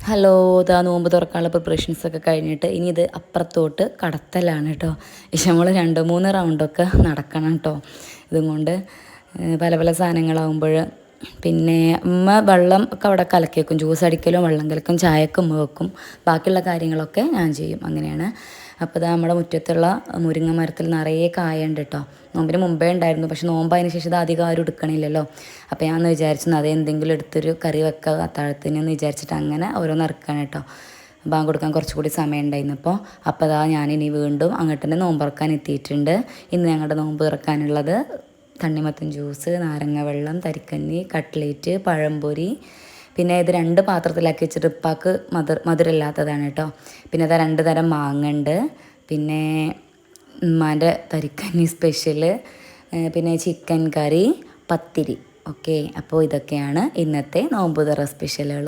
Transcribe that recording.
Hello, ഇതാ നോമ്പ് തുറക്കാനുള്ള പ്രിപ്പറേഷൻസൊക്കെ കഴിഞ്ഞിട്ട് ഇനി ഇത് അപ്പുറത്തോട്ട് കടത്തലാണ് കേട്ടോ. പക്ഷെ നമ്മൾ 2-3 റൗണ്ടൊക്കെ നടക്കണം കേട്ടോ. ഇതും കൊണ്ട് പല പല സാധനങ്ങളാവുമ്പോൾ പിന്നെ ഉമ്മ വെള്ളം ഒക്കെ അവിടെ കലക്കി വെക്കും. ജ്യൂസ് അടിക്കലും വെള്ളം കലക്കും ചായക്കും ഉമ്മ വെക്കും. ബാക്കിയുള്ള കാര്യങ്ങളൊക്കെ ഞാൻ ചെയ്യും. അങ്ങനെയാണ്. അപ്പോൾ ഇതാ നമ്മുടെ മുറ്റത്തുള്ള മുരിങ്ങ മരത്തിൽ നിറയെ കായുണ്ട് കേട്ടോ. നോമ്പിന് മുമ്പേ ഉണ്ടായിരുന്നു, പക്ഷെ നോമ്പായതിന് ശേഷം ഇത് അധികം ആരും എടുക്കണില്ലല്ലോ. അപ്പോൾ ഞാൻ വിചാരിച്ചു അത് എന്തെങ്കിലും എടുത്തൊരു കറി വെക്കുക അത്താഴത്തിന് എന്ന് വിചാരിച്ചിട്ട് അങ്ങനെ ഓരോന്ന് ഇറക്കാണ് കേട്ടോ. ബാങ്ക് കൊടുക്കാൻ കുറച്ചുകൂടി സമയം ഉണ്ടായിരുന്നപ്പോൾ. അപ്പോൾ അതാ ഞാനിനി വീണ്ടും അങ്ങോട്ട് തന്നെ നോമ്പ് ഇറക്കാൻ എത്തിയിട്ടുണ്ട്. ഇന്ന് ഞങ്ങളുടെ നോമ്പ് ഇറക്കാനുള്ളത് തണ്ണിമത്തൻ ജ്യൂസ്, നാരങ്ങ വെള്ളം, തരിക്കഞ്ഞി, കട്ട്ലേറ്റ്, പഴംപൊരി. പിന്നെ ഇത് 2 പാത്രത്തിലാക്കി വെച്ചിട്ട് ഉപ്പാക്ക് മധുരമില്ലാത്തതാണ് കേട്ടോ. പിന്നെ അത് 2 തരം മാങ്ങ ഉണ്ട്. പിന്നെ ഉമ്മാൻ്റെ തരിക്കഞ്ഞി സ്പെഷ്യൽ, പിന്നെ ചിക്കൻ കറി, പത്തിരി. ഓക്കെ, അപ്പോൾ ഇതൊക്കെയാണ് ഇന്നത്തെ നോമ്പ് തുറ സ്പെഷ്യലുകൾ.